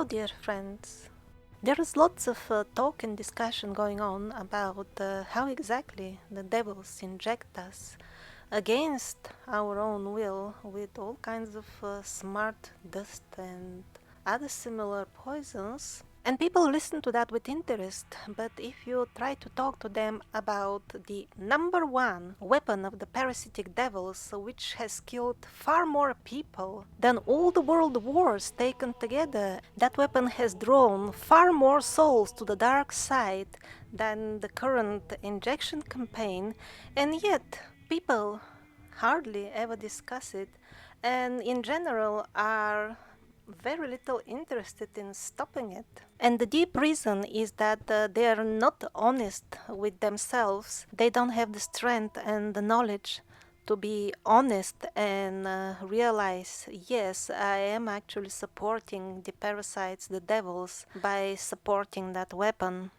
Hello, dear friends. There is lots of talk and discussion going on about how exactly the devils inject us against our own will with all kinds of smart dust and other similar poisons. And people listen to that with interest, but if you try to talk to them about the number one weapon of the parasitic devils, which has killed far more people than all the world wars taken together, that weapon has drawn far more souls to the dark side than the current injection campaign, and yet people hardly ever discuss it, and in general are very little interested in stopping it. And the deep reason is that they are not honest with themselves. They don't have the strength and the knowledge to be honest and realize, yes, I am actually supporting the parasites, the devils, by supporting that weapon.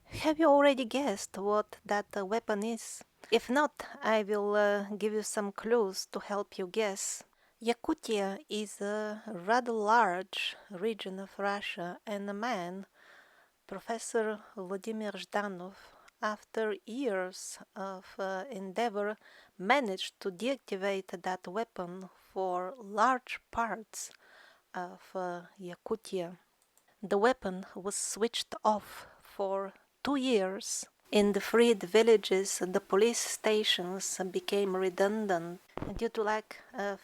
Have you already guessed what that weapon is? If not, I will give you some clues to help you guess. Yakutia is a rather large region of Russia, and a man, Professor Vladimir Zhdanov, after years of endeavor, managed to deactivate that weapon for large parts of Yakutia. The weapon was switched off for 2 years. In the freed villages, the police stations became redundant due to lack of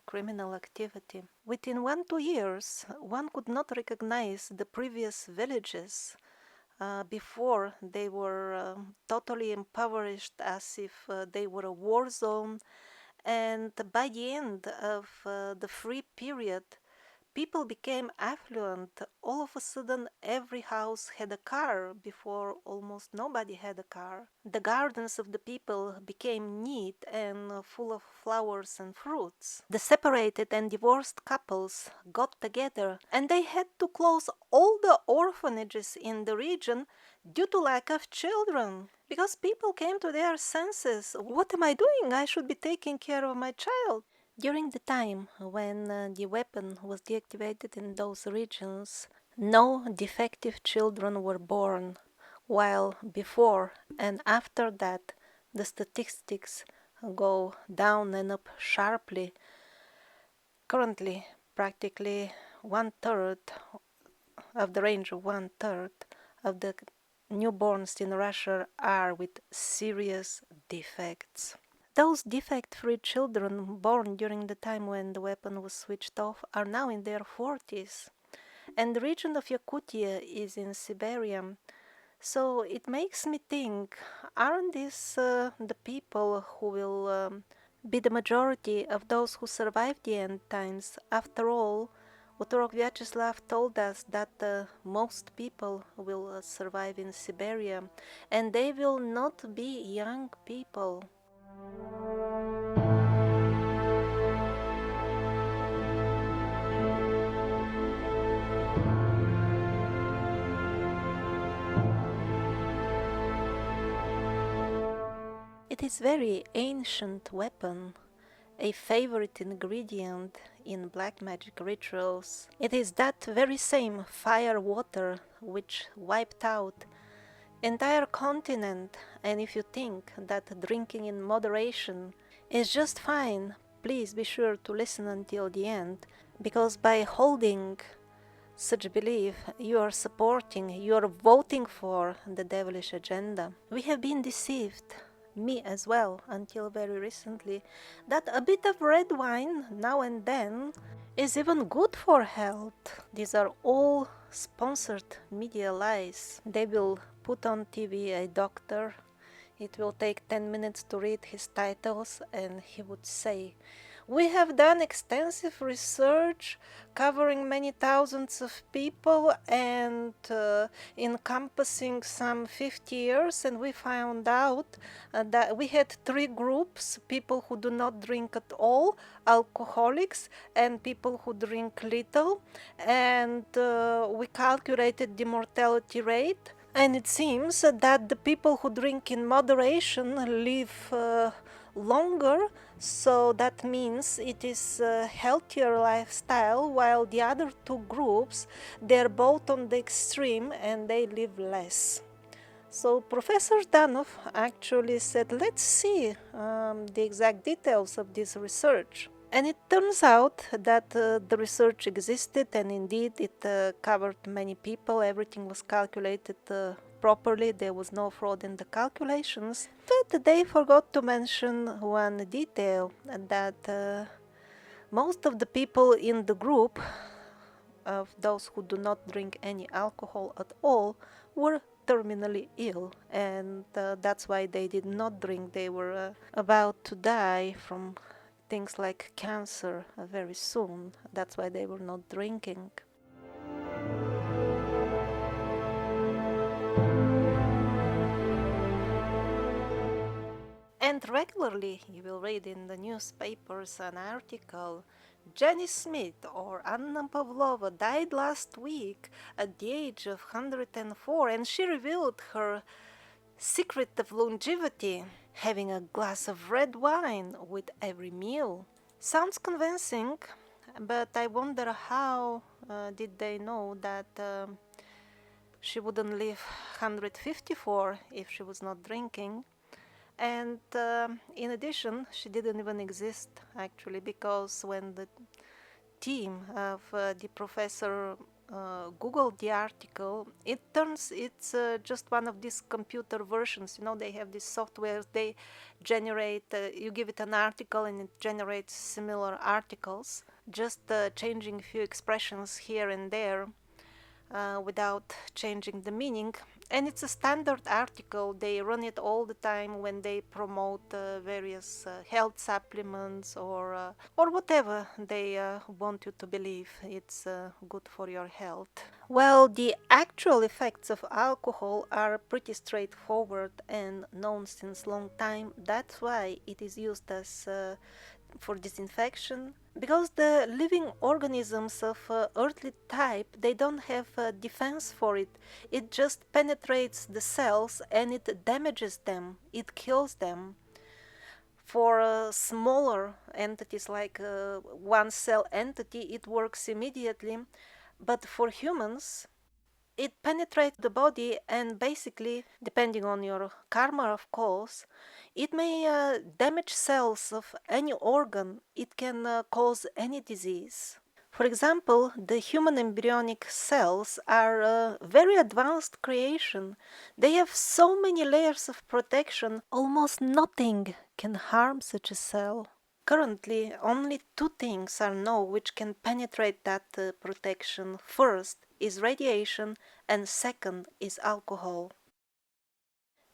criminal activity. Within 1-2 years, one could not recognize the previous villages before they were totally impoverished, as if they were a war zone. And by the end of the free period, people became affluent. All of a sudden, every house had a car. Before, almost nobody had a car. The gardens of the people became neat and full of flowers and fruits. The separated and divorced couples got together, and they had to close all the orphanages in the region due to lack of children. Because people came to their senses. What am I doing? I should be taking care of my child. During the time when the weapon was deactivated in those regions, no defective children were born, while before and after that the statistics go down and up sharply. Currently, practically one-third of the range of one-third of the newborns in Russia are with serious defects. Those defect-free children born during the time when the weapon was switched off are now in their 40s. And the region of Yakutia is in Siberia. So it makes me think, aren't these the people who will be the majority of those who survive the end times? After all, Otorok Vyacheslav told us that most people will survive in Siberia, and they will not be young people. It is very ancient weapon, a favorite ingredient in black magic rituals. It is that very same fire water which wiped out entire continent, and if you think that drinking in moderation is just fine, please be sure to listen until the end, because by holding such belief, you are supporting, you are voting for the devilish agenda. We have been deceived, me as well, until very recently, that a bit of red wine now and then is even good for health. These are all sponsored media lies. They will put on TV a doctor. It will take 10 minutes to read his titles, and he would say, "We have done extensive research covering many thousands of people and encompassing some 50 years, and we found out that we had 3 groups: people who do not drink at all, alcoholics, and people who drink little, and we calculated the mortality rate. And it seems that the people who drink in moderation live longer, so that means it is a healthier lifestyle, while the other two groups, they're both on the extreme and they live less. So Professor Zhdanov actually said, let's see the exact details of this research. And it turns out that the research existed, and indeed it covered many people. Everything was calculated properly. There was no fraud in the calculations. But they forgot to mention one detail, that most of the people in the group of those who do not drink any alcohol at all were terminally ill, and that's why they did not drink. They were about to die from things like cancer very soon. That's why they were not drinking. And regularly you will read in the newspapers an article, Jenny Smith or Anna Pavlova died last week at the age of 104, and she revealed her secret of longevity, having a glass of red wine with every meal. Sounds convincing, but I wonder how did they know that she wouldn't live 154 if she was not drinking. And in addition, she didn't even exist actually, because when the team of the professor googled the article, it turns it's just one of these computer versions. You know, they have these softwares, they generate, you give it an article and it generates similar articles, just changing a few expressions here and there without changing the meaning. And it's a standard article. They run it all the time when they promote various health supplements or whatever they want you to believe it's good for your health. Well, the actual effects of alcohol are pretty straightforward and known since long time. That's why it is used as for disinfection, because the living organisms of earthly type, they don't have a defense for it. It just penetrates the cells and it damages them, it kills them. For smaller entities like one cell entity, it works immediately, but for humans it penetrates the body, and basically, depending on your karma, of course, it may damage cells of any organ. It can cause any disease. For example, the human embryonic cells are a very advanced creation. They have so many layers of protection, almost nothing can harm such a cell. Currently, only two things are known which can penetrate that protection. First is radiation, and second is alcohol.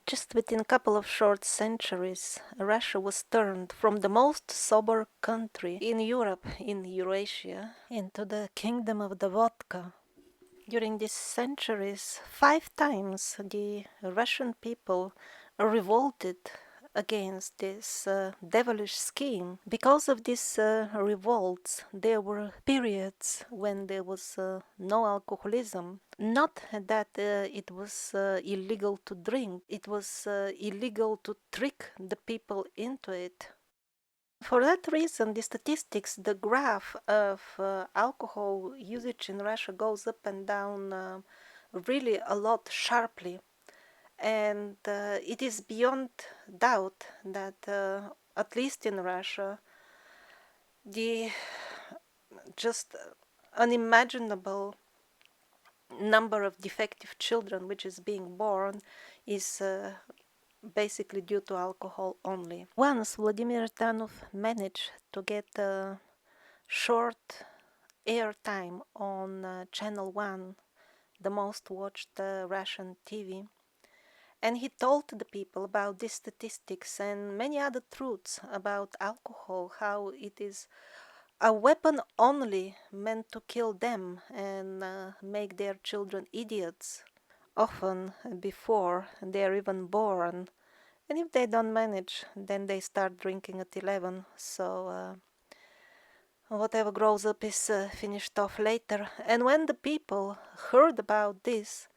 Just within a couple of short centuries, Russia was turned from the most sober country in Europe, in Eurasia, into the kingdom of the vodka. During these centuries, 5 times the Russian people revolted against this devilish scheme. Because of these revolts, there were periods when there was no alcoholism. Not that it was illegal to drink, it was illegal to trick the people into it. For that reason, the statistics, the graph of alcohol usage in Russia goes up and down really a lot sharply. And it is beyond doubt that, at least in Russia, the just unimaginable number of defective children which is being born is basically due to alcohol only. Once Vladimir Zhdanov managed to get a short airtime on Channel 1, the most watched Russian TV, and he told the people about these statistics and many other truths about alcohol, how it is a weapon only meant to kill them and make their children idiots, often before they're even born. And if they don't manage, then they start drinking at 11. So whatever grows up is finished off later. And when the people heard about this,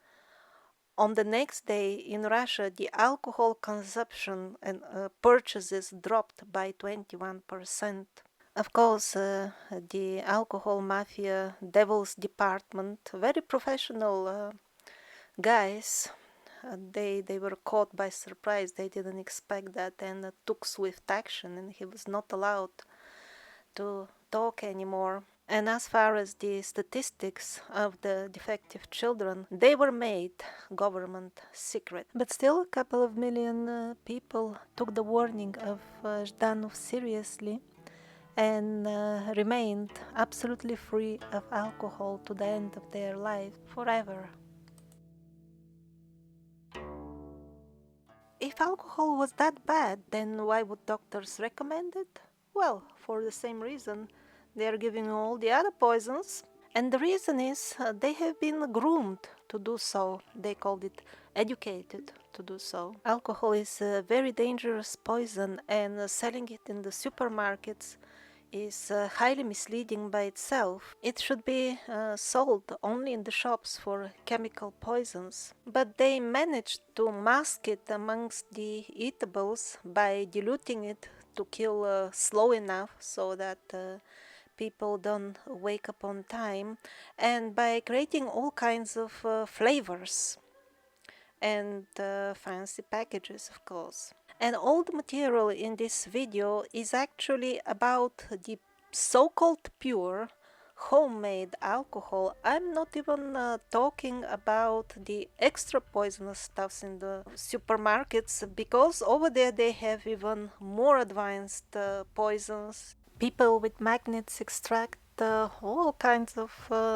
On the next day in Russia, the alcohol consumption and purchases dropped by 21%. Of course, the alcohol mafia devil's department, very professional guys, they were caught by surprise. They didn't expect that and took swift action, and he was not allowed to talk anymore. And as far as the statistics of the defective children, they were made government secret. But still, a couple of million people took the warning of Zhdanov seriously and remained absolutely free of alcohol to the end of their life forever. If alcohol was that bad, then why would doctors recommend it? Well, for the same reason they are giving all the other poisons. And the reason is they have been groomed to do so. They called it educated to do so. Alcohol is a very dangerous poison, and selling it in the supermarkets is highly misleading by itself. It should be sold only in the shops for chemical poisons. But they managed to mask it amongst the eatables by diluting it to kill slow enough so that people don't wake up on time, and by creating all kinds of flavors and fancy packages, of course. And all the material in this video is actually about the so-called pure homemade alcohol. I'm not even talking about the extra poisonous stuffs in the supermarkets, because over there they have even more advanced poisons. People with magnets extract all kinds of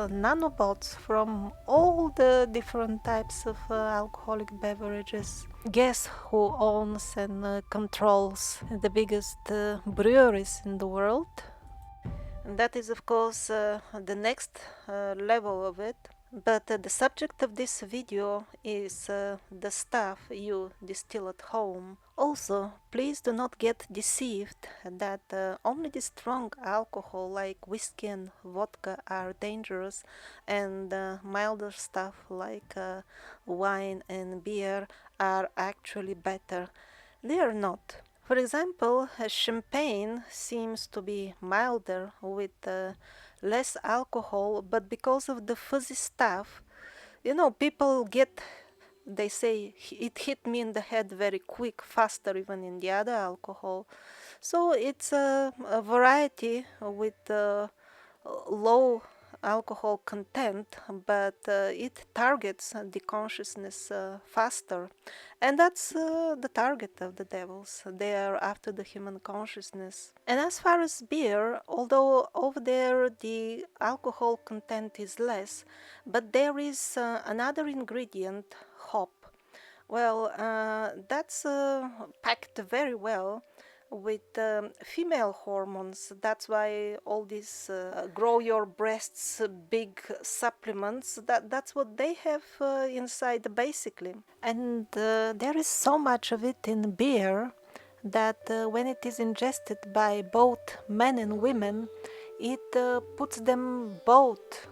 nanobots from all the different types of alcoholic beverages. Guess who owns and controls the biggest breweries in the world? And that is, of course, the next level of it. But the subject of this video is the stuff you distill at home. Also, please do not get deceived that only the strong alcohol like whiskey and vodka are dangerous, and milder stuff like wine and beer are actually better. They are not. For example, champagne seems to be milder with less alcohol, but because of the fuzzy stuff, people they say it hit me in the head very quick, faster even in the other alcohol. So it's a variety with low alcohol content, but it targets the consciousness faster. And that's the target of the devils. They are after the human consciousness. And as far as beer, although over there the alcohol content is less, but there is another ingredient, hop. Well, that's packed very well with female hormones. That's why all these grow your breasts big supplements, that's what they have inside basically. And there is so much of it in beer that when it is ingested by both men and women, it puts them both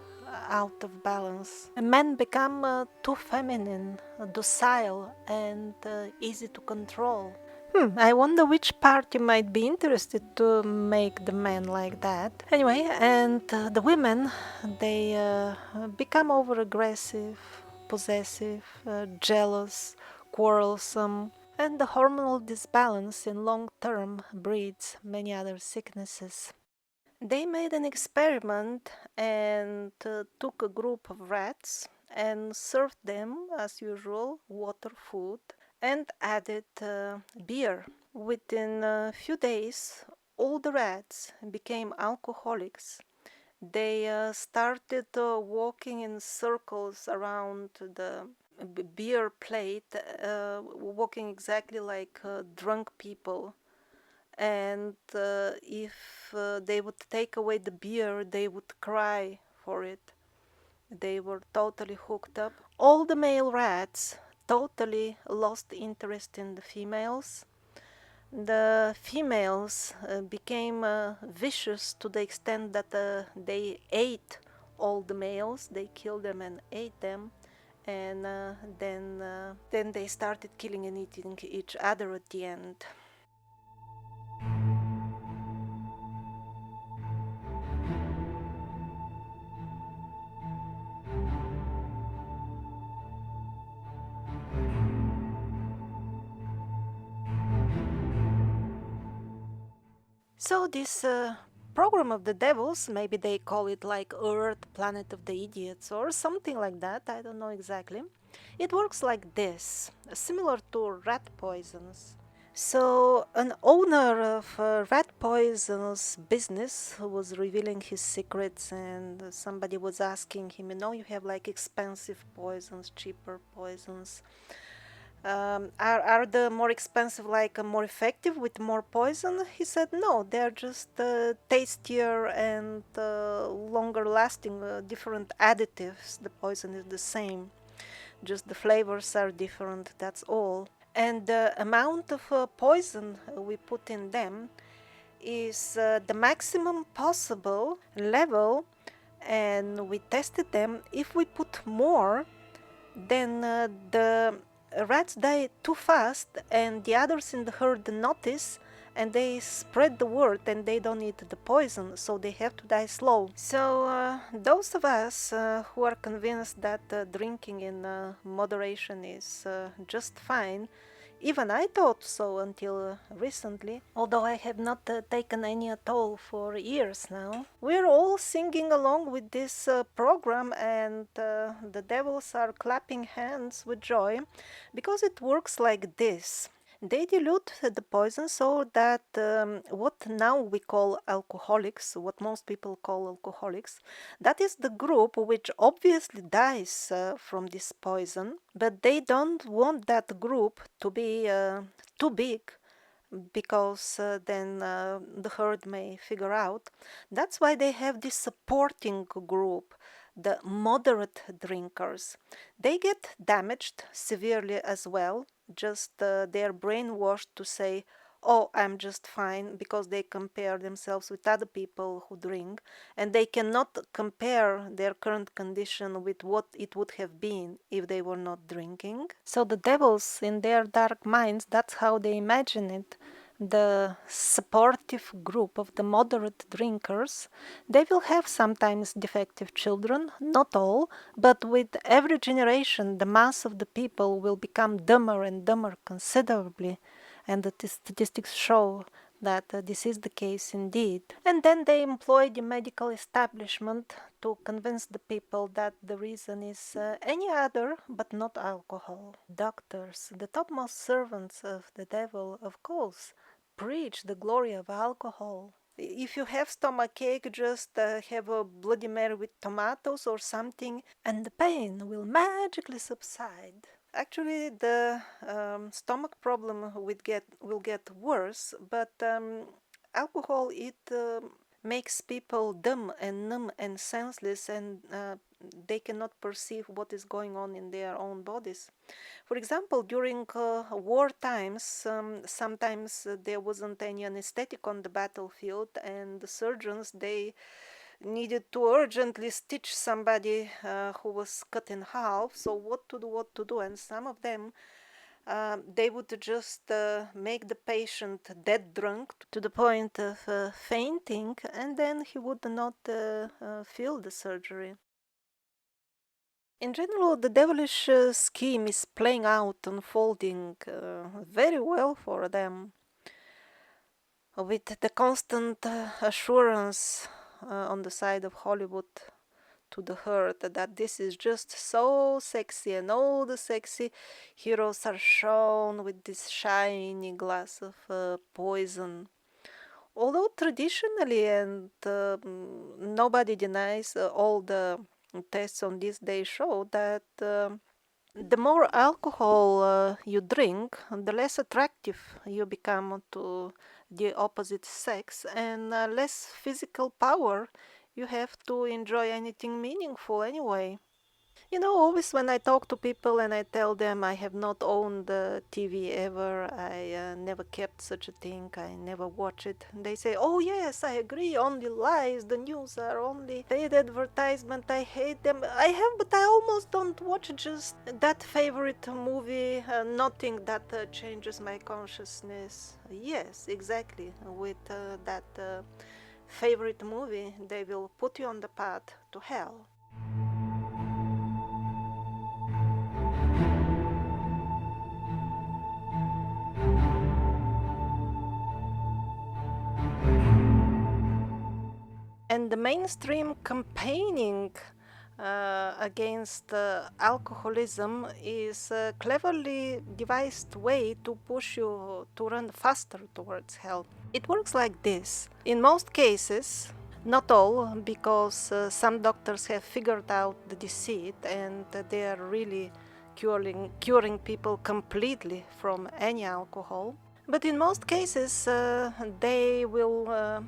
out of balance. Men become too feminine, docile, and easy to control. I wonder which party might be interested to make the men like that. Anyway, and the women, they become over-aggressive, possessive, jealous, quarrelsome, and the hormonal disbalance in long term breeds many other sicknesses. They made an experiment and took a group of rats and served them, as usual, water, food, and added beer. Within a few days, all the rats became alcoholics. They started walking in circles around the beer plate, walking exactly like drunk people. And if they would take away the beer, they would cry for it. They were totally hooked up. All the male rats totally lost interest in the females. The females became vicious to the extent that they ate all the males. They killed them and ate them. and then they started killing and eating each other at the end. So this program of the devils, maybe they call it like Earth, Planet of the Idiots, or something like that, I don't know exactly. It works like this, similar to rat poisons. So, an owner of a rat poisons business who was revealing his secrets, and somebody was asking him, you have like expensive poisons, cheaper poisons. Are the more expensive like more effective with more poison? He said no, they're just tastier and longer lasting, different additives. The poison is the same, just the flavors are different, that's all. And the amount of poison we put in them is the maximum possible level, and we tested them. If we put more, then the rats die too fast, and the others in the herd notice, and they spread the word, and they don't eat the poison, so they have to die slow. So those of us who are convinced that drinking in moderation is just fine, even I thought so until recently, although I have not taken any at all for years now. We're all singing along with this program, and the devils are clapping hands with joy because it works like this. They dilute the poison so that what now we call alcoholics, what most people call alcoholics, that is the group which obviously dies from this poison, but they don't want that group to be too big because then the herd may figure out. That's why they have this supporting group, the moderate drinkers. They get damaged severely as well, just they're brainwashed to say, oh, I'm just fine, because they compare themselves with other people who drink, and they cannot compare their current condition with what it would have been if they were not drinking. So the devils, in their dark minds, that's how they imagine it. The supportive group of the moderate drinkers, they will have sometimes defective children, not all, but with every generation the mass of the people will become dumber and dumber considerably, and the statistics show that this is the case indeed. And then they employ the medical establishment to convince the people that the reason is any other but not alcohol. Doctors, the topmost servants of the devil, of course, preach the glory of alcohol. If you have stomachache, just have a Bloody Mary with tomatoes or something, and the pain will magically subside. Actually, the stomach problem will get worse, but alcohol, it makes people dumb and numb and senseless, and they cannot perceive what is going on in their own bodies. For example, during war times, sometimes there wasn't any anesthetic on the battlefield, and the surgeons, they needed to urgently stitch somebody who was cut in half. So what to do, and some of them they would just make the patient dead drunk to the point of fainting, and then he would not feel the surgery. In general, the devilish scheme is playing out, unfolding very well for them, with the constant assurance on the side of Hollywood to the herd that this is just so sexy, and all the sexy heroes are shown with this shiny glass of poison. Although traditionally, and nobody denies, all the tests on this day show that the more alcohol you drink, the less attractive you become to the opposite sex, and less physical power you have to enjoy anything meaningful anyway. You know, always when I talk to people and I tell them I have not owned the TV ever, I never kept such a thing, I never watch it, they say, oh yes, I agree, only lies, the news are only paid advertisement, I hate them. I have, but I almost don't watch just that favorite movie, nothing that changes my consciousness. Yes, exactly, with that favorite movie, they will put you on the path to hell. And the mainstream campaigning against alcoholism is a cleverly devised way to push you to run faster towards help. It works like this. In most cases, not all, because some doctors have figured out the deceit and they are really curing people completely from any alcohol. But in most cases, they will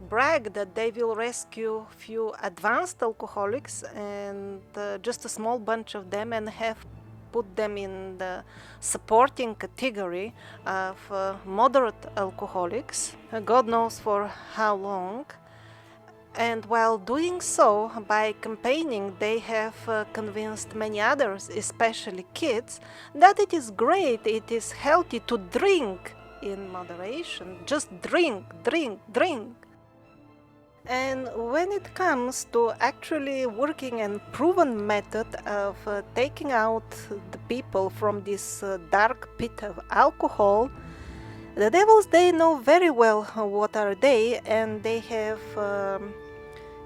brag that they will rescue few advanced alcoholics and just a small bunch of them and have put them in the supporting category of moderate alcoholics, God knows for how long. And while doing so, by campaigning, they have convinced many others, especially kids, that it is great, it is healthy to drink in moderation. Just drink, drink, drink. And when it comes to actually working and proven method of taking out the people from this dark pit of alcohol, the devils, they know very well what are they, and they have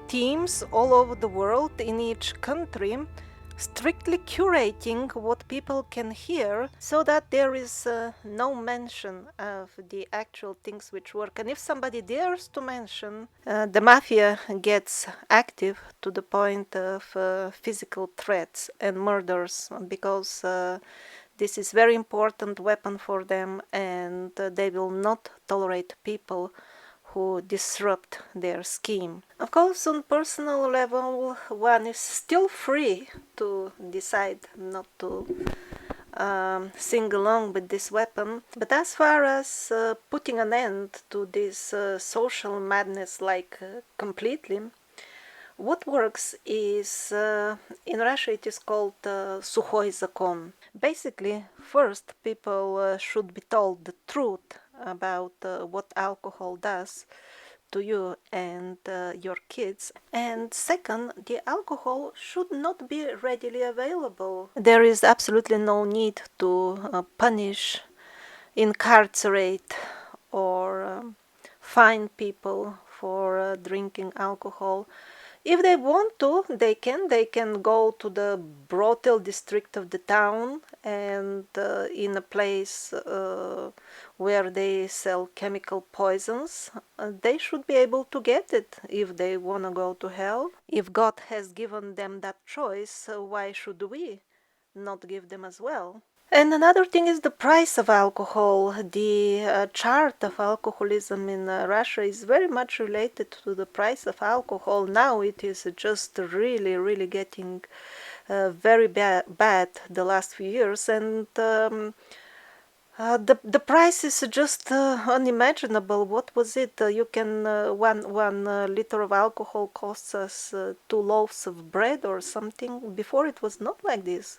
teams all over the world in each country strictly curating what people can hear so that there is no mention of the actual things which work. And if somebody dares to mention, the mafia gets active to the point of physical threats and murders, because this is very important weapon for them, and they will not tolerate people who disrupt their scheme. Of course, on personal level, one is still free to decide not to sing along with this weapon. But as far as putting an end to this social madness, like completely, what works is, in Russia it is called Sukhoy Zakon. Basically, first people should be told the truth about what alcohol does to you and your kids. And second, the alcohol should not be readily available. There is absolutely no need to punish, incarcerate, or fine people for drinking alcohol. If they want to, they can go to the brothel district of the town, and in a place where they sell chemical poisons, they should be able to get it if they want to go to hell. If God has given them that choice, why should we not give them as well? And another thing is the price of alcohol. The chart of alcoholism in Russia is very much related to the price of alcohol. Now it is just really, really getting very bad the last few years, and the price is just unimaginable. What was it? You can one liter of alcohol costs us 2 loaves of bread or something. Before it was not like this.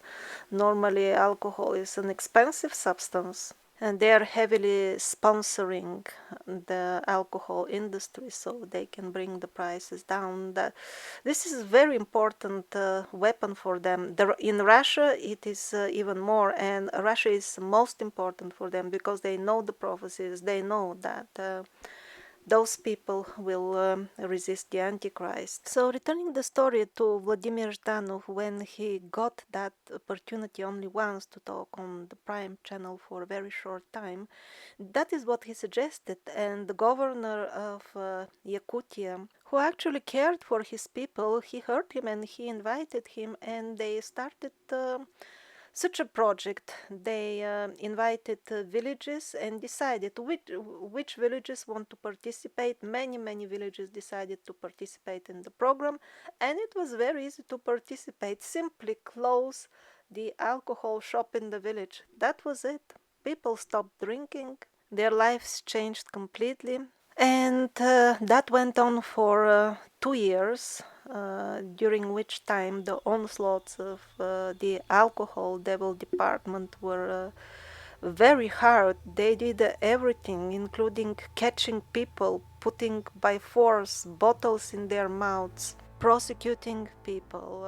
Normally, alcohol is an expensive substance, and they are heavily sponsoring the alcohol industry so they can bring the prices down. This is a very important weapon for them. In Russia, it is even more, and Russia is most important for them because they know the prophecies. They know that those people will resist the Antichrist. So, returning the story to Vladimir Zhdanov, when he got that opportunity only once to talk on the Prime channel for a very short time, that is what he suggested. And the governor of Yakutia, who actually cared for his people, he heard him and he invited him, and they started such a project. They invited villages and decided which villages want to participate. Many villages decided to participate in the program, and it was very easy to participate. Simply close the alcohol shop in the village. That was it. People stopped drinking. Their lives changed completely. And that went on for 2 years, during which time the onslaughts of the alcohol devil department were very hard. They did everything, including catching people, putting by force bottles in their mouths, prosecuting people,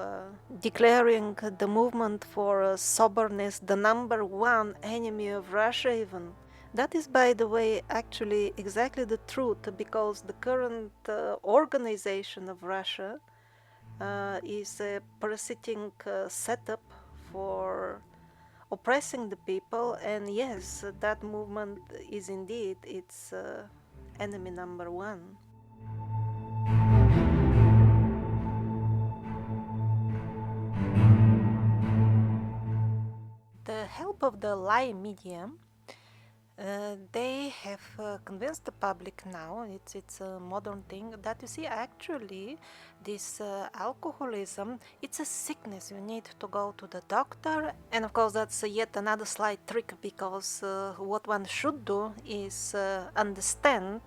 declaring the movement for soberness the number one enemy of Russia even. That is, by the way, actually exactly the truth, because the current organization of Russia is a parasitic setup for oppressing the people, and yes, that movement is indeed its enemy number one. The help of the lie media, they have convinced the public now, it's a modern thing, that you see, actually this alcoholism, it's a sickness. You need to go to the doctor, and of course that's yet another slight trick, because what one should do is understand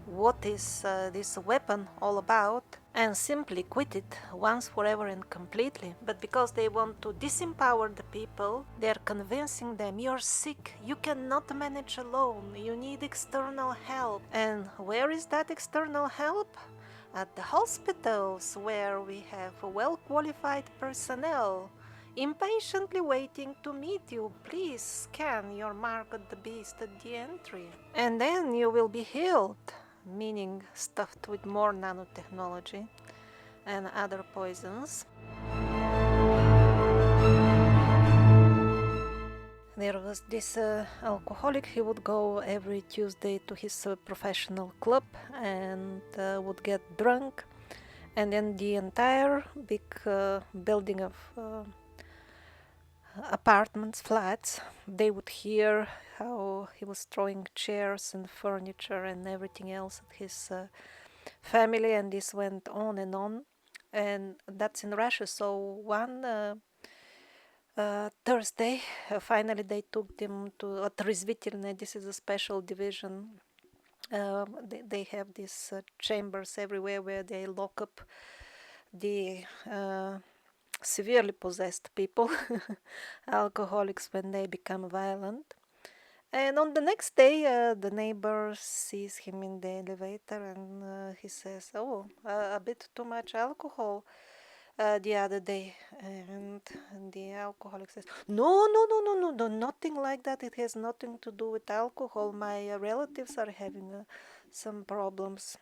what is this weapon all about and simply quit it once, forever, and completely. But because they want to disempower the people, they're convincing them, you're sick, you cannot manage alone, you need external help. And where is that external help? At the hospitals, where we have well qualified personnel impatiently waiting to meet you. Please scan your mark at the beast at the entry, and then you will be healed, meaning stuffed with more nanotechnology and other poisons. There was this alcoholic. He would go every Tuesday to his professional club and would get drunk, and then the entire big building of apartments, flats, they would hear how he was throwing chairs and furniture and everything else at his family, and this went on and on. And that's in Russia. So one Thursday, finally they took them to Reverting. This is a special division. They have these chambers everywhere where they lock up the severely possessed people, alcoholics, when they become violent. And on the next day, the neighbor sees him in the elevator, and he says, "Oh, a bit too much alcohol the other day." And the alcoholic says, "No, no, no, no, no, no, nothing like that. It has nothing to do with alcohol. My relatives are having some problems."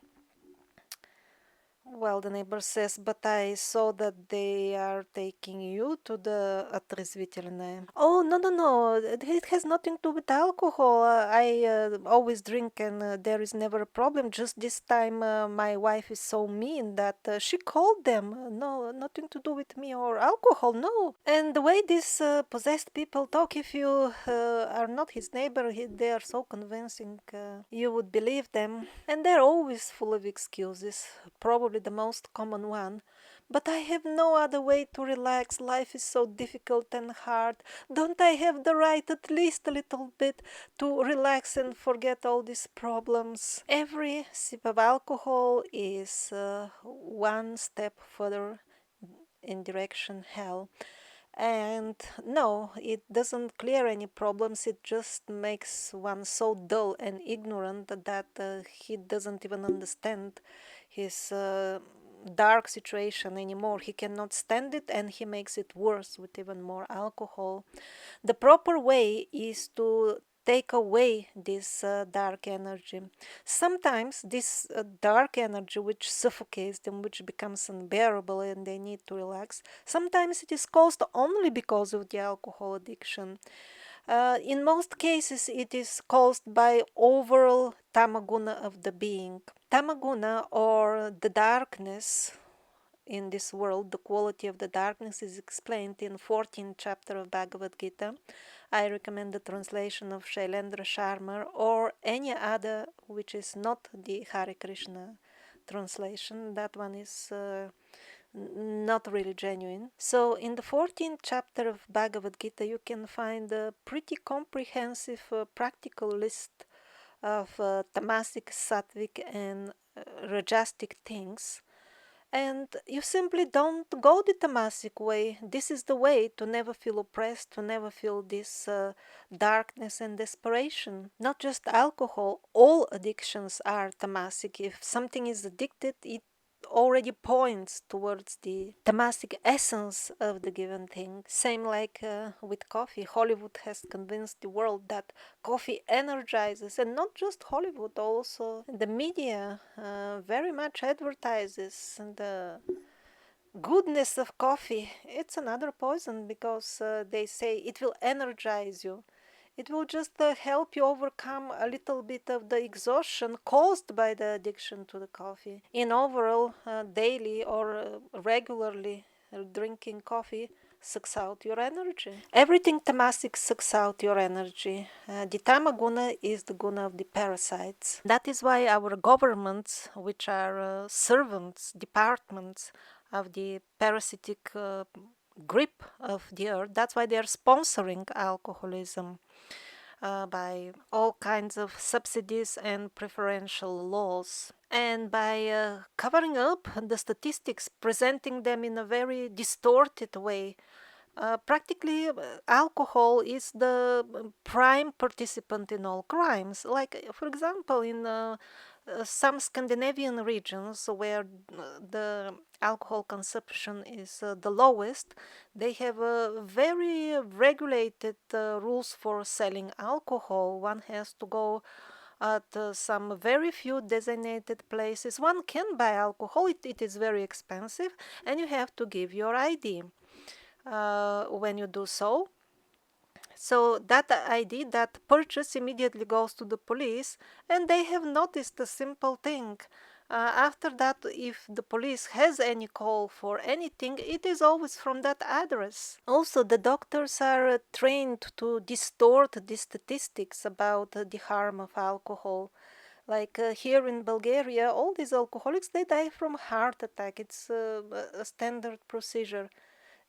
Well, the neighbor says, "But I saw that they are taking you to the отрезвительное." "Oh, no, no, no. It has nothing to do with alcohol. I always drink, and there is never a problem. Just this time my wife is so mean that she called them. No, nothing to do with me or alcohol, no." And the way these possessed people talk, if you are not his neighbor, they are so convincing, you would believe them. And they're always full of excuses. Probably the most common one: "But I have no other way to relax. Life is so difficult and hard. Don't I have the right, at least a little bit, to relax and forget all these problems?" Every sip of alcohol is one step further in direction hell. And no, it doesn't clear any problems. It just makes one so dull and ignorant that he doesn't even understand his dark situation anymore. He cannot stand it, and he makes it worse with even more alcohol. The proper way is to take away this dark energy. Sometimes this dark energy, which suffocates them, which becomes unbearable and they need to relax, sometimes it is caused only because of the alcohol addiction. In most cases, it is caused by overall tamaguna of the being. Tamaguna, or the darkness, in this world, the quality of the darkness is explained in 14th chapter of Bhagavad Gita. I recommend the translation of Shailendra Sharma or any other which is not the Hare Krishna translation. That one is not really genuine. So in the 14th chapter of Bhagavad Gita you can find a pretty comprehensive practical list of tamasic, sattvic and rajasic things, and you simply don't go the tamasic way. This is the way to never feel oppressed, to never feel this darkness and desperation. Not just alcohol, all addictions are tamasic. If something is addicted, it already points towards the tamasic essence of the given thing. Same like with coffee. Hollywood has convinced the world that coffee energizes, and not just Hollywood, also the media very much advertises the goodness of coffee. It's another poison because they say it will energize you. It will just help you overcome a little bit of the exhaustion caused by the addiction to the coffee. In overall, daily or regularly drinking coffee sucks out your energy. Everything tamasic sucks out your energy. The tamaguna is the guna of the parasites. That is why our governments, which are servants, departments of the parasitic grip of the earth, that's why they are sponsoring alcoholism by all kinds of subsidies and preferential laws, and by covering up the statistics, presenting them in a very distorted way. Practically, alcohol is the prime participant in all crimes. Like, for example, in some Scandinavian regions where the alcohol consumption is the lowest, they have very regulated rules for selling alcohol. One has to go at some very few designated places. One can buy alcohol, it is very expensive, and you have to give your ID when you do so. So that ID, that purchase immediately goes to the police, and they have noticed a simple thing. After that, if the police has any call for anything, it is always from that address. Also, the doctors are trained to distort the statistics about the harm of alcohol. Like here in Bulgaria, all these alcoholics, they die from heart attack. It's a standard procedure.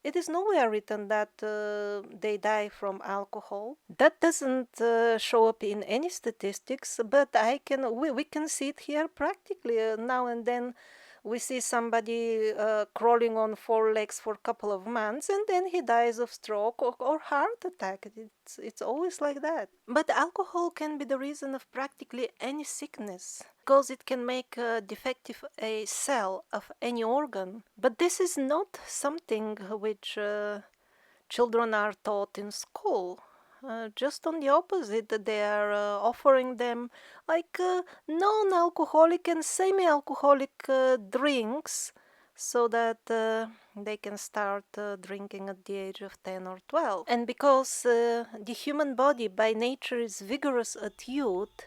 It is nowhere written that they die from alcohol. That doesn't show up in any statistics, but we can see it here practically. Now and then we see somebody crawling on four legs for a couple of months, and then he dies of stroke or heart attack. It's always like that. But alcohol can be the reason of practically any sickness, because it can make defective a cell of any organ. But this is not something which children are taught in school. Just on the opposite, they are offering them like non-alcoholic and semi-alcoholic drinks, so that they can start drinking at the age of 10 or 12. And because the human body by nature is vigorous at youth,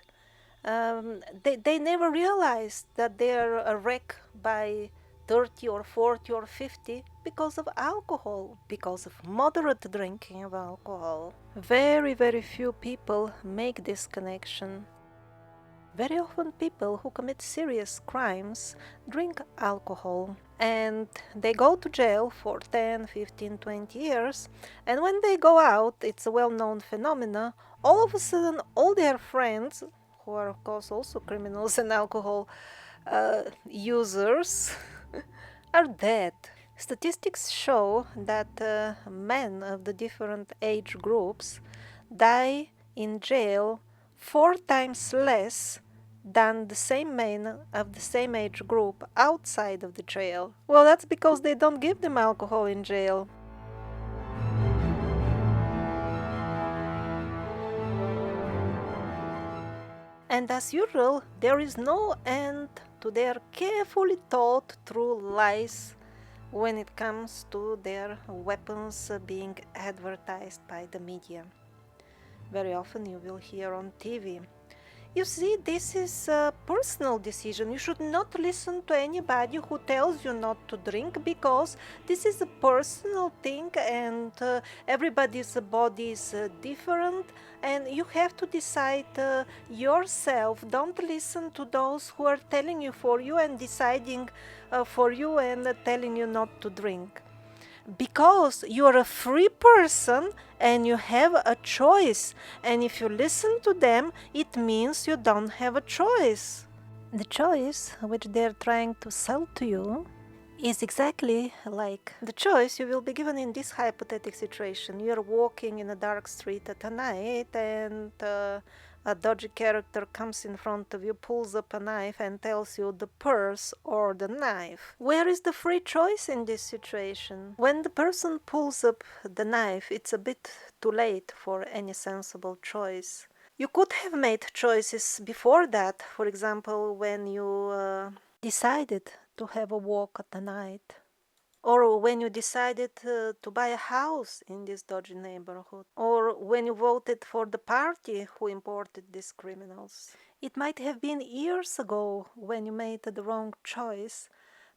they never realize that they are a wreck by 30 or 40 or 50 because of alcohol, because of moderate drinking of alcohol. Very, very few people make this connection. Very often people who commit serious crimes drink alcohol, and they go to jail for 10, 15, 20 years, and when they go out, it's a well-known phenomena, all of a sudden all their friends, who are of course also criminals and alcohol users, are dead. Statistics show that men of the different age groups die in jail 4 times less than the same men of the same age group outside of the jail. Well, that's because they don't give them alcohol in jail. And as usual, there is no end to their carefully thought through lies when it comes to their weapons being advertised by the media. Very often you will hear on TV, You see, this is a personal decision. You should not listen to anybody who tells you not to drink, because this is a personal thing, and everybody's body is different, and you have to decide yourself. Don't listen to those who are telling you for you and deciding for you and telling you not to drink, because you're a free person and you have a choice, and if you listen to them, it means you don't have a choice. The choice which they're trying to sell to you is exactly like the choice you will be given in this hypothetical situation. You're walking in a dark street at night, and a dodgy character comes in front of you, pulls up a knife, and tells you the purse or the knife. Where is the free choice in this situation? When the person pulls up the knife, it's a bit too late for any sensible choice. You could have made choices before that, for example, when you decided to have a walk at the night, or when you decided to buy a house in this dodgy neighborhood, or when you voted for the party who imported these criminals. It might have been years ago when you made the wrong choice,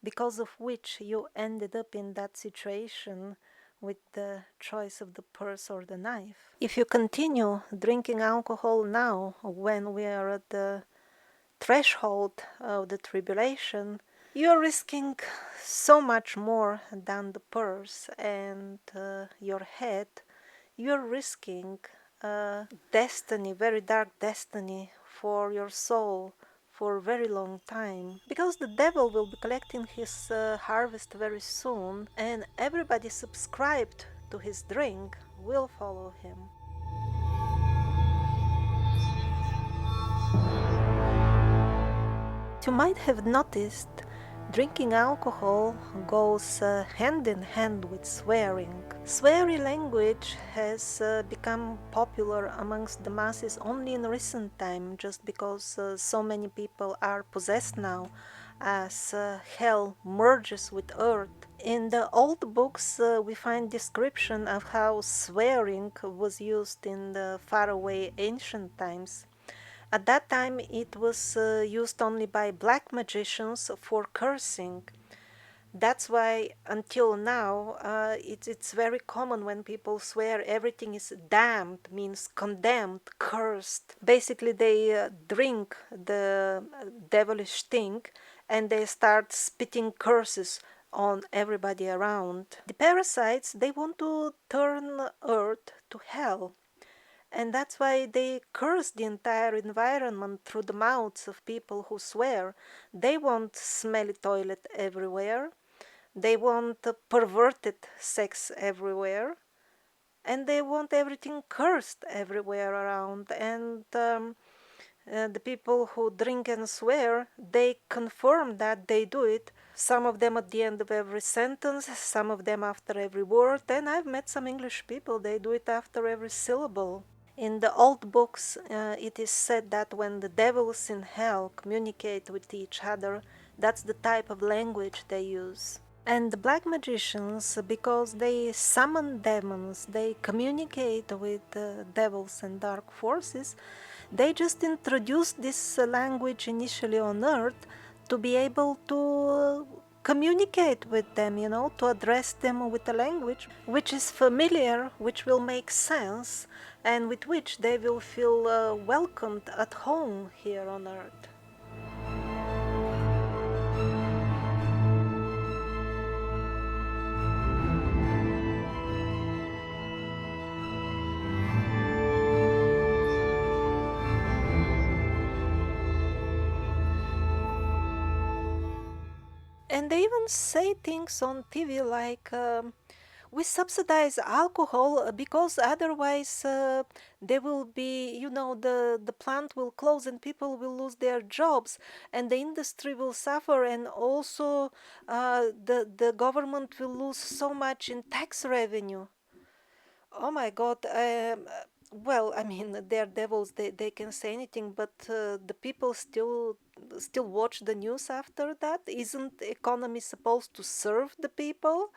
because of which you ended up in that situation with the choice of the purse or the knife. If you continue drinking alcohol now, when we are at the threshold of the tribulation, you're risking so much more than the purse and your head. You're risking a destiny, very dark destiny for your soul for a very long time, because the devil will be collecting his harvest very soon, and everybody subscribed to his drink will follow him. You might have noticed drinking alcohol goes hand in hand with swearing. Sweary language has become popular amongst the masses only in recent time, just because so many people are possessed now, as hell merges with earth. In the old books, we find description of how swearing was used in the faraway ancient times. At that time, it was used only by black magicians for cursing. That's why until now, it's very common when people swear everything is damned, means condemned, cursed. Basically, they drink the devilish thing and they start spitting curses on everybody around. The parasites, they want to turn earth to hell. And that's why they curse the entire environment through the mouths of people who swear. They want smelly toilet everywhere. They want perverted sex everywhere. And they want everything cursed everywhere around. And the people who drink and swear, they confirm that they do it. Some of them at the end of every sentence, some of them after every word. And I've met some English people, they do it after every syllable. In the old books, it is said that when the devils in hell communicate with each other, that's the type of language they use. And the black magicians, because they summon demons, they communicate with devils and dark forces, they just introduced this language initially on Earth to be able to communicate with them, to address them with a language which is familiar, which will make sense, and with which they will feel welcomed at home here on Earth. And they even say things on TV like, we subsidize alcohol because otherwise there will be, the plant will close and people will lose their jobs and the industry will suffer, and also the government will lose so much in tax revenue. Oh my God. Well, I mean, they're devils. They can say anything, but the people still watch the news after that. Isn't economy supposed to serve the people?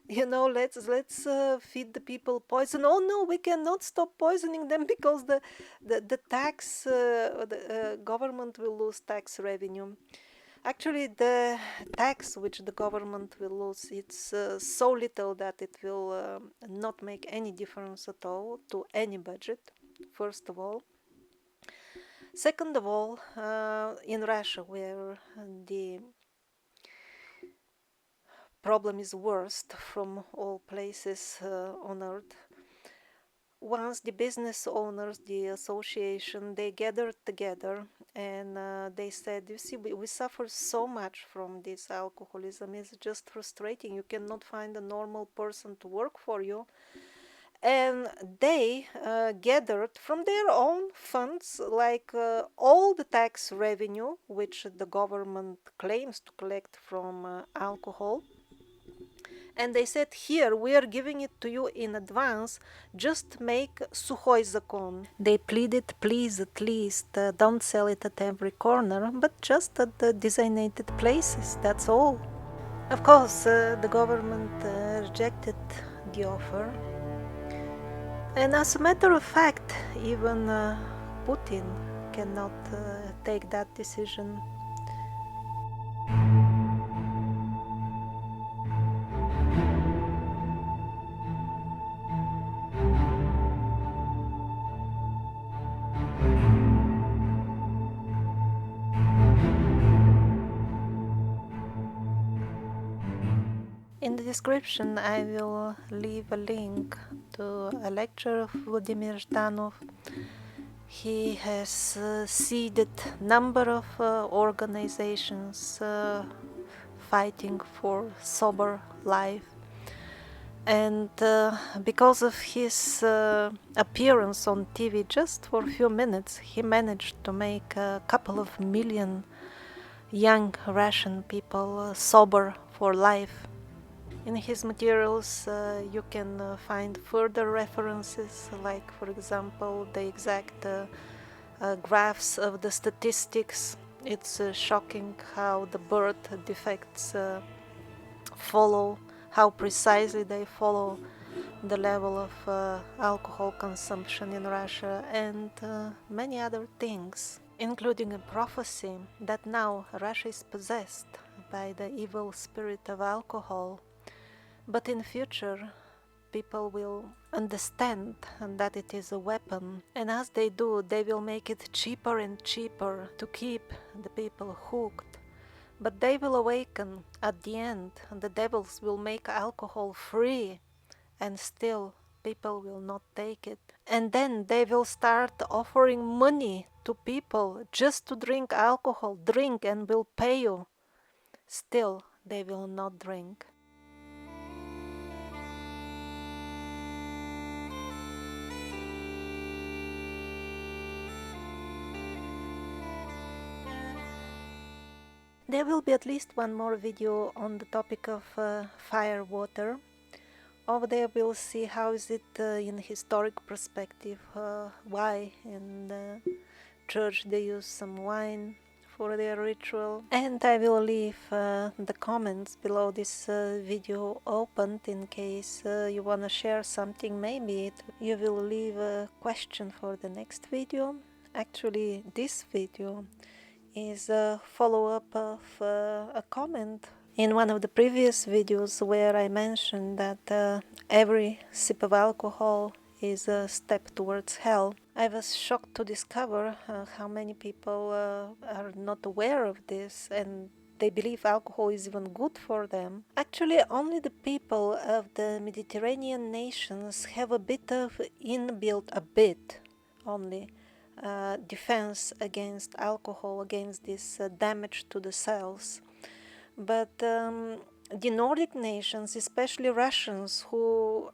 let's feed the people poison. Oh no, we cannot stop poisoning them because the tax the government will lose tax revenue. Actually, the tax which the government will lose, it's so little that it will not make any difference at all to any budget, first of all. Second of all, in Russia, where the problem is worst from all places on earth, once the business owners, the association, they gathered together and they said, you see, we suffer so much from this alcoholism. It's just frustrating. You cannot find a normal person to work for you. And they gathered from their own funds, like all the tax revenue which the government claims to collect from alcohol. And they said, here, we are giving it to you in advance, just make sukhoi zakon. They pleaded, please, at least, don't sell it at every corner, but just at the designated places, that's all. Of course, the government rejected the offer. And as a matter of fact, even Putin cannot take that decision. In the description, I will leave a link to a lecture of Vladimir Zhdanov. He has seeded number of organizations fighting for sober life. And because of his appearance on TV just for a few minutes, he managed to make a couple of million young Russian people sober for life. In his materials you can find further references, like for example the exact graphs of the statistics. It's shocking how the birth defects follow, how precisely they follow the level of alcohol consumption in Russia, and many other things, including a prophecy that now Russia is possessed by the evil spirit of alcohol. But in future, people will understand that it is a weapon, and as they do, they will make it cheaper and cheaper to keep the people hooked. But they will awaken at the end, and the devils will make alcohol free, and still people will not take it. And then they will start offering money to people just to drink alcohol. Drink and we'll pay you. Still, they will not drink. There will be at least one more video on the topic of fire water. Over there we'll see how is it in historic perspective, why in the church they use some wine for their ritual. And I will leave the comments below this video open in case you want to share something. Maybe you will leave a question for the next video. Actually, this video is a follow-up of a comment in one of the previous videos where I mentioned that every sip of alcohol is a step towards hell. I was shocked to discover how many people are not aware of this, and they believe alcohol is even good for them. Actually, only the people of the Mediterranean nations have a bit of inbuilt, only, defense against alcohol, against this damage to the cells. But the Nordic nations, especially Russians, who,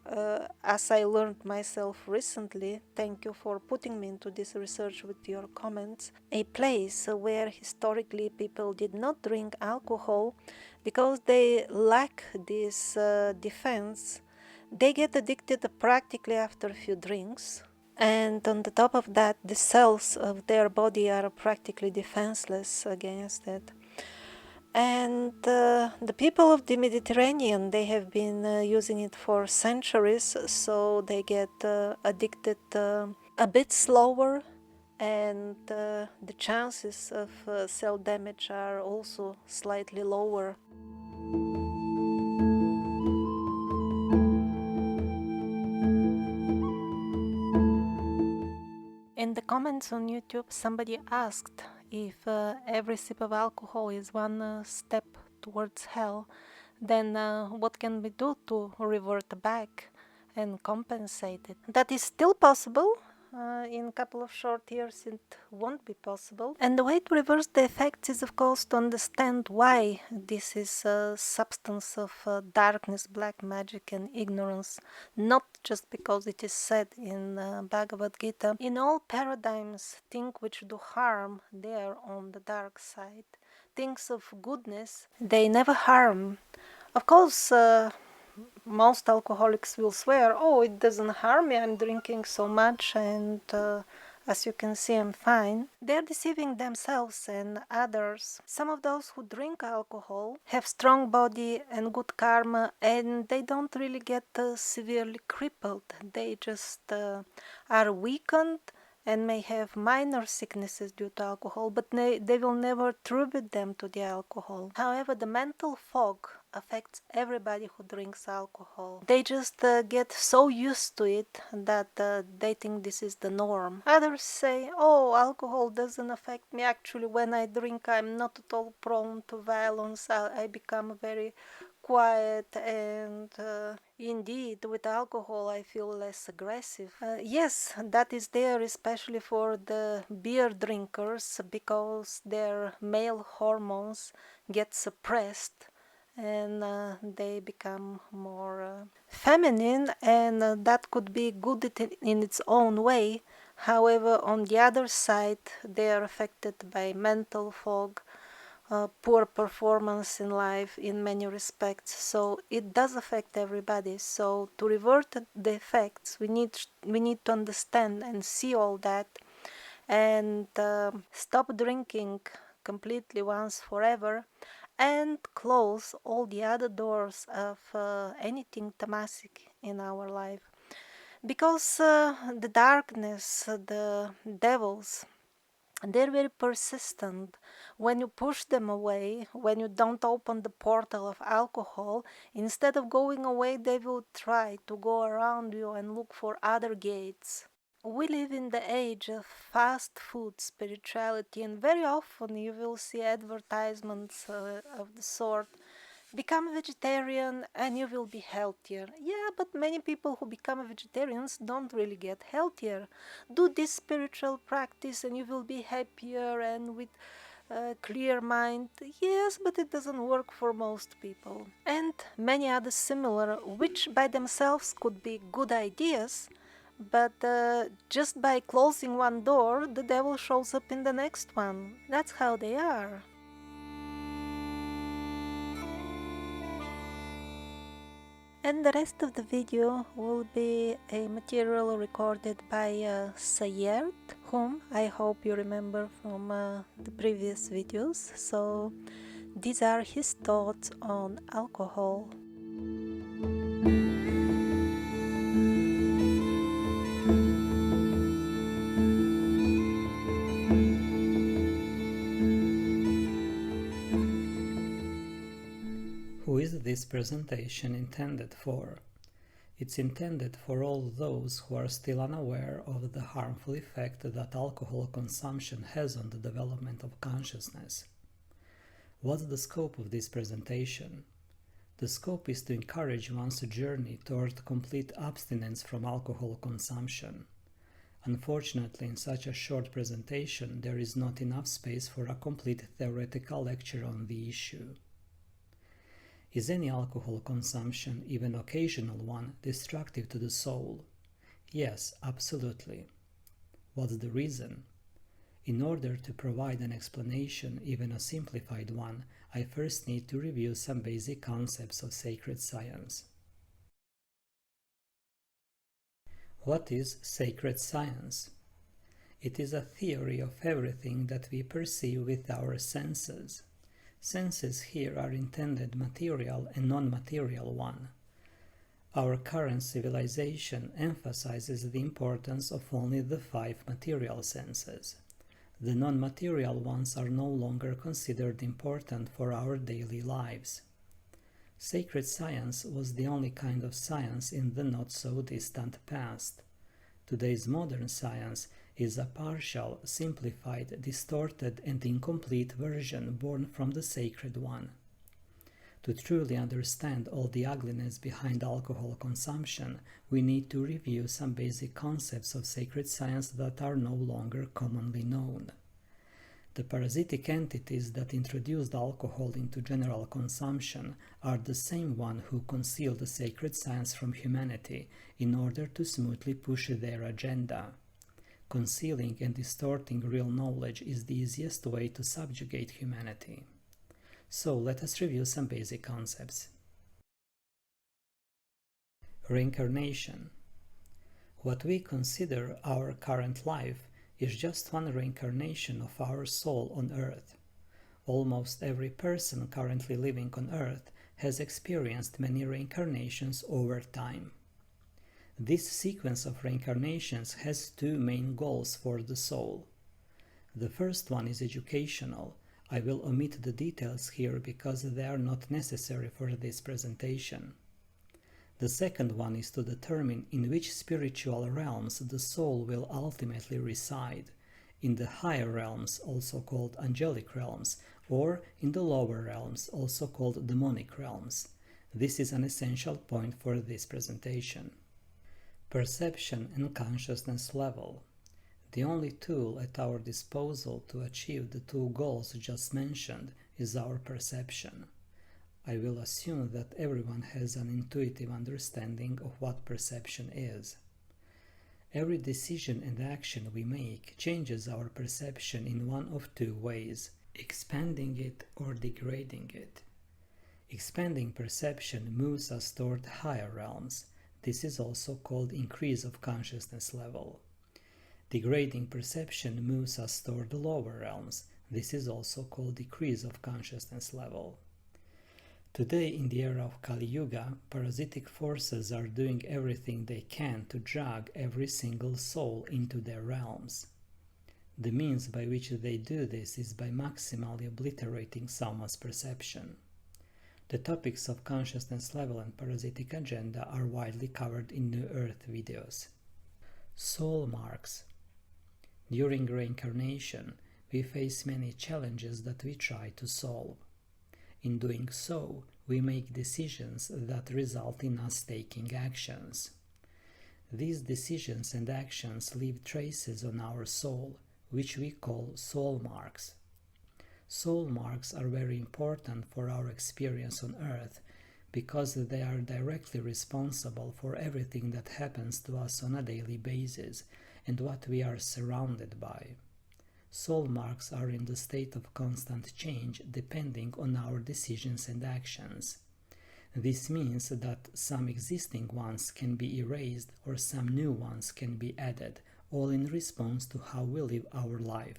as I learned myself recently, thank you for putting me into this research with your comments, a place where historically people did not drink alcohol because they lack this defense, they get addicted practically after a few drinks. And on the top of that, the cells of their body are practically defenseless against it. And the people of the Mediterranean, they have been using it for centuries, so they get addicted a bit slower, and the chances of cell damage are also slightly lower. In the comments on YouTube, somebody asked if every sip of alcohol is one step towards hell, then what can we do to revert back and compensate it? That is still possible. In a couple of short years it won't be possible. And the way to reverse the effects is, of course, to understand why this is a substance of darkness, black magic and ignorance, not just because it is said in Bhagavad Gita. In all paradigms, things which do harm, they are on the dark side. Things of goodness, they never harm. Of course, most alcoholics will swear, oh, it doesn't harm me, I'm drinking so much and as you can see, I'm fine. They're deceiving themselves and others. Some of those who drink alcohol have strong body and good karma, and they don't really get severely crippled. They just are weakened and may have minor sicknesses due to alcohol, but they will never attribute them to the alcohol. However, the mental fog affects everybody who drinks alcohol. They just get so used to it that they think this is the norm. Others say, oh, alcohol doesn't affect me. Actually, when I drink, I'm not at all prone to violence. I become very quiet, and indeed with alcohol I feel less aggressive. Yes, that is there especially for the beer drinkers, because their male hormones get suppressed and they become more feminine, and that could be good in its own way. However, on the other side, they are affected by mental fog, poor performance in life in many respects. So it does affect everybody. So to revert the effects, we need to understand and see all that, and stop drinking completely once forever, and close all the other doors of anything tamasic in our life. Because the darkness, the devils, they're very persistent. When you push them away, when you don't open the portal of alcohol, instead of going away, they will try to go around you and look for other gates. We live in the age of fast food spirituality, and very often you will see advertisements of the sort: become a vegetarian and you will be healthier. Yeah, but many people who become vegetarians don't really get healthier. Do this spiritual practice and you will be happier and with a clear mind. Yes, but it doesn't work for most people. And many other similar, which by themselves could be good ideas, but just by closing one door, the devil shows up in the next one. That's how they are. And the rest of the video will be a material recorded by Sayert, whom I hope you remember from the previous videos. So these are his thoughts on alcohol. Who is this presentation intended for? It's intended for all those who are still unaware of the harmful effect that alcohol consumption has on the development of consciousness. What's the scope of this presentation? The scope is to encourage one's journey toward complete abstinence from alcohol consumption. Unfortunately, in such a short presentation, there is not enough space for a complete theoretical lecture on the issue. Is any alcohol consumption, even occasional one, destructive to the soul? Yes, absolutely. What's the reason? In order to provide an explanation, even a simplified one, I first need to review some basic concepts of sacred science. What is sacred science? It is a theory of everything that we perceive with our senses. Senses here are intended material and non-material one. Our current civilization emphasizes the importance of only the 5 material senses. The non-material ones are no longer considered important for our daily lives. Sacred science was the only kind of science in the not-so-distant past. Today's modern science is a partial, simplified, distorted and incomplete version born from the sacred one. To truly understand all the ugliness behind alcohol consumption, we need to review some basic concepts of sacred science that are no longer commonly known. The parasitic entities that introduced alcohol into general consumption are the same one who conceal the sacred science from humanity in order to smoothly push their agenda. Concealing and distorting real knowledge is the easiest way to subjugate humanity. So let us review some basic concepts. Reincarnation. What we consider our current life is just one reincarnation of our soul on Earth. Almost every person currently living on Earth has experienced many reincarnations over time. This sequence of reincarnations has 2 main goals for the soul. The first one is educational. I will omit the details here because they are not necessary for this presentation. The second one is to determine in which spiritual realms the soul will ultimately reside, in the higher realms, also called angelic realms, or in the lower realms, also called demonic realms. This is an essential point for this presentation. Perception and consciousness level. The only tool at our disposal to achieve the 2 goals just mentioned is our perception. I will assume that everyone has an intuitive understanding of what perception is. Every decision and action we make changes our perception in one of 2 ways, expanding it or degrading it. Expanding perception moves us toward higher realms. This is also called increase of consciousness level. Degrading perception moves us toward the lower realms. This is also called decrease of consciousness level. Today, in the era of Kali Yuga, parasitic forces are doing everything they can to drag every single soul into their realms. The means by which they do this is by maximally obliterating someone's perception. The topics of consciousness level and parasitic agenda are widely covered in NewEarth videos. Soul marks. During reincarnation, we face many challenges that we try to solve. In doing so, we make decisions that result in us taking actions. These decisions and actions leave traces on our soul, which we call soul marks. Soul marks are very important for our experience on Earth because they are directly responsible for everything that happens to us on a daily basis and what we are surrounded by. Soul marks are in the state of constant change depending on our decisions and actions. This means that some existing ones can be erased or some new ones can be added, all in response to how we live our life.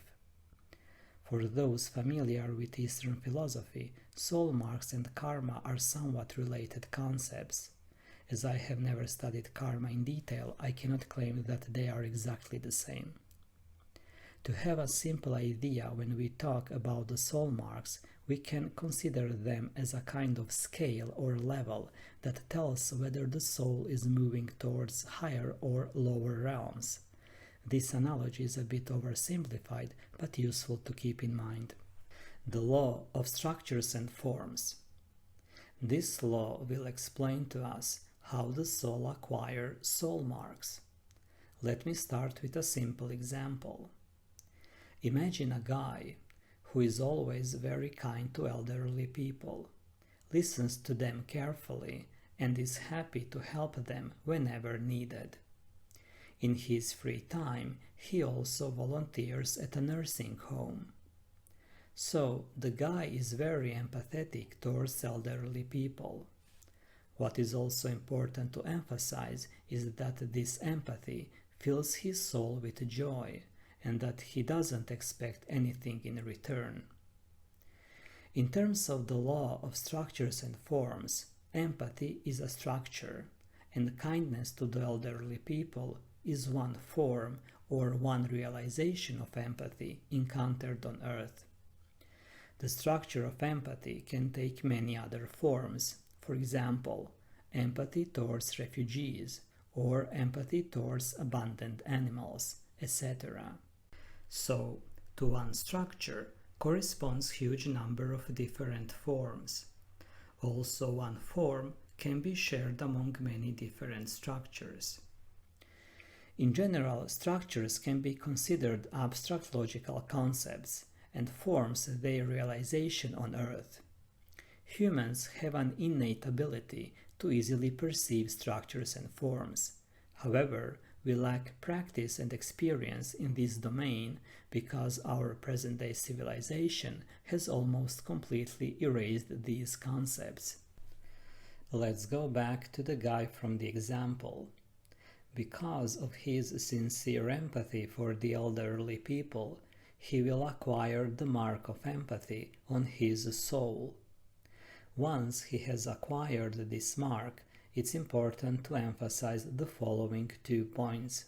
For those familiar with Eastern philosophy, soul marks and karma are somewhat related concepts. As I have never studied karma in detail, I cannot claim that they are exactly the same. To have a simple idea when we talk about the soul marks, we can consider them as a kind of scale or level that tells whether the soul is moving towards higher or lower realms. This analogy is a bit oversimplified, but useful to keep in mind. The law of structures and forms. This law will explain to us how the soul acquires soul marks. Let me start with a simple example. Imagine a guy who is always very kind to elderly people, listens to them carefully, and is happy to help them whenever needed. In his free time, he also volunteers at a nursing home. So, the guy is very empathetic towards elderly people. What is also important to emphasize is that this empathy fills his soul with joy, and that he doesn't expect anything in return. In terms of the law of structures and forms, empathy is a structure, and kindness to the elderly people is one form or one realization of empathy encountered on Earth. The structure of empathy can take many other forms, for example, empathy towards refugees or empathy towards abandoned animals, etc. So, to one structure corresponds huge number of different forms. Also, one form can be shared among many different structures. In general, structures can be considered abstract logical concepts and forms their realization on Earth. Humans have an innate ability to easily perceive structures and forms. However, we lack practice and experience in this domain because our present-day civilization has almost completely erased these concepts. Let's go back to the guy from the example. Because of his sincere empathy for the elderly people, he will acquire the mark of empathy on his soul. Once he has acquired this mark, it's important to emphasize the following 2 points.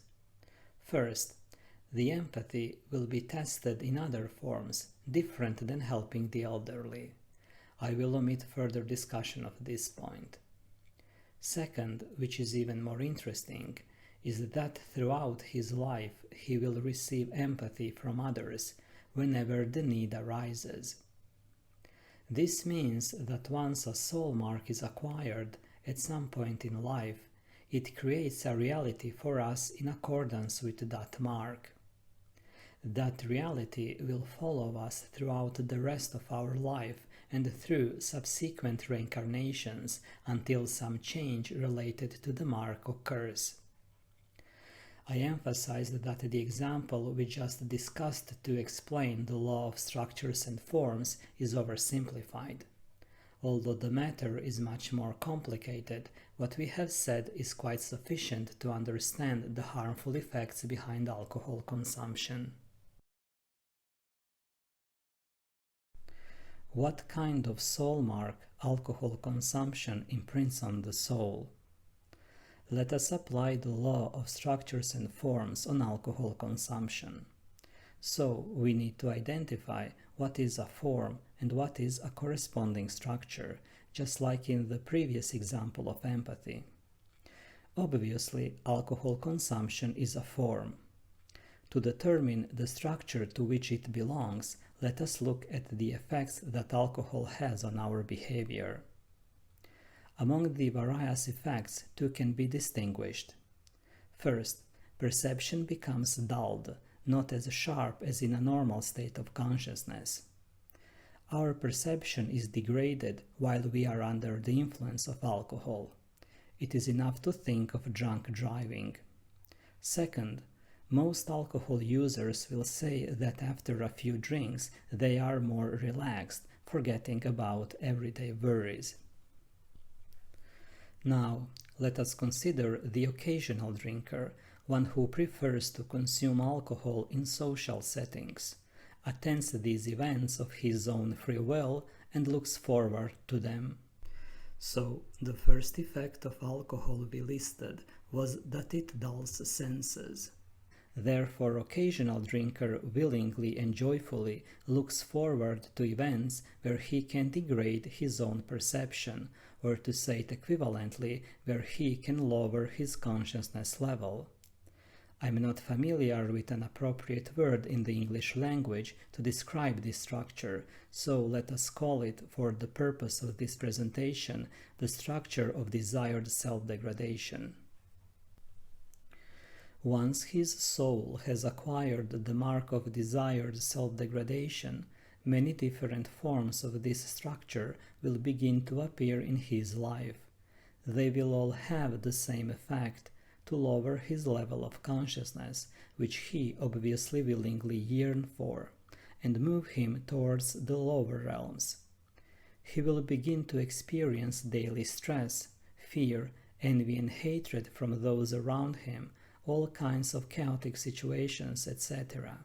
First, the empathy will be tested in other forms, different than helping the elderly. I will omit further discussion of this point. Second, which is even more interesting, is that throughout his life he will receive empathy from others whenever the need arises. This means that once a soul mark is acquired at some point in life, it creates a reality for us in accordance with that mark. That reality will follow us throughout the rest of our life and through subsequent reincarnations until some change related to the mark occurs. I emphasize that the example we just discussed to explain the law of structures and forms is oversimplified. Although the matter is much more complicated, what we have said is quite sufficient to understand the harmful effects behind alcohol consumption. What kind of soul mark alcohol consumption imprints on the soul? Let us apply the law of structures and forms on alcohol consumption. So, we need to identify what is a form and what is a corresponding structure, just like in the previous example of empathy. Obviously, alcohol consumption is a form. To determine the structure to which it belongs, let us look at the effects that alcohol has on our behavior. Among the various effects, 2 can be distinguished. First, perception becomes dulled, not as sharp as in a normal state of consciousness. Our perception is degraded while we are under the influence of alcohol. It is enough to think of drunk driving. Second, most alcohol users will say that after a few drinks they are more relaxed, forgetting about everyday worries. Now, let us consider the occasional drinker, one who prefers to consume alcohol in social settings, attends these events of his own free will, and looks forward to them. So, the first effect of alcohol we listed was that it dulls senses. Therefore, occasional drinker willingly and joyfully looks forward to events where he can degrade his own perception, or to say it equivalently, where he can lower his consciousness level. I'm not familiar with an appropriate word in the English language to describe this structure, so let us call it, for the purpose of this presentation, the structure of desired self-degradation. Once his soul has acquired the mark of desired self-degradation, many different forms of this structure will begin to appear in his life. They will all have the same effect, to lower his level of consciousness, which he obviously willingly yearns for, and move him towards the lower realms. He will begin to experience daily stress, fear, envy and hatred from those around him, all kinds of chaotic situations, etc.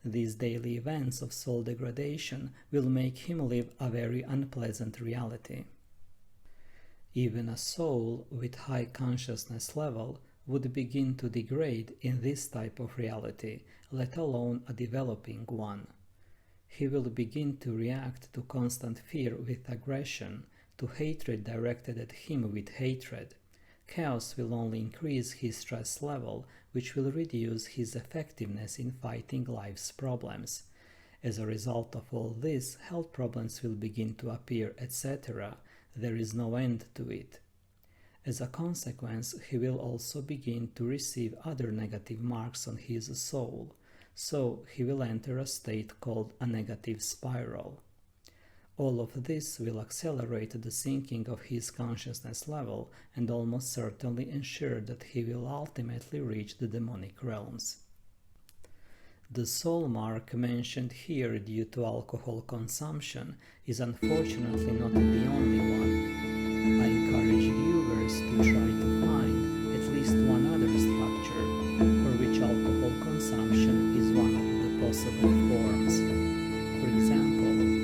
These daily events of soul degradation will make him live a very unpleasant reality. Even a soul with high consciousness level would begin to degrade in this type of reality, let alone a developing one. He will begin to react to constant fear with aggression, to hatred directed at him with hatred. Chaos will only increase his stress level, which will reduce his effectiveness in fighting life's problems. As a result of all this, health problems will begin to appear, etc. There is no end to it. As a consequence, he will also begin to receive other negative marks on his soul, so he will enter a state called a negative spiral. All of this will accelerate the sinking of his consciousness level and almost certainly ensure that he will ultimately reach the demonic realms. The soul mark mentioned here due to alcohol consumption is unfortunately not the only one. I encourage viewers to try to find at least one other structure for which alcohol consumption is one of the possible forms. For example,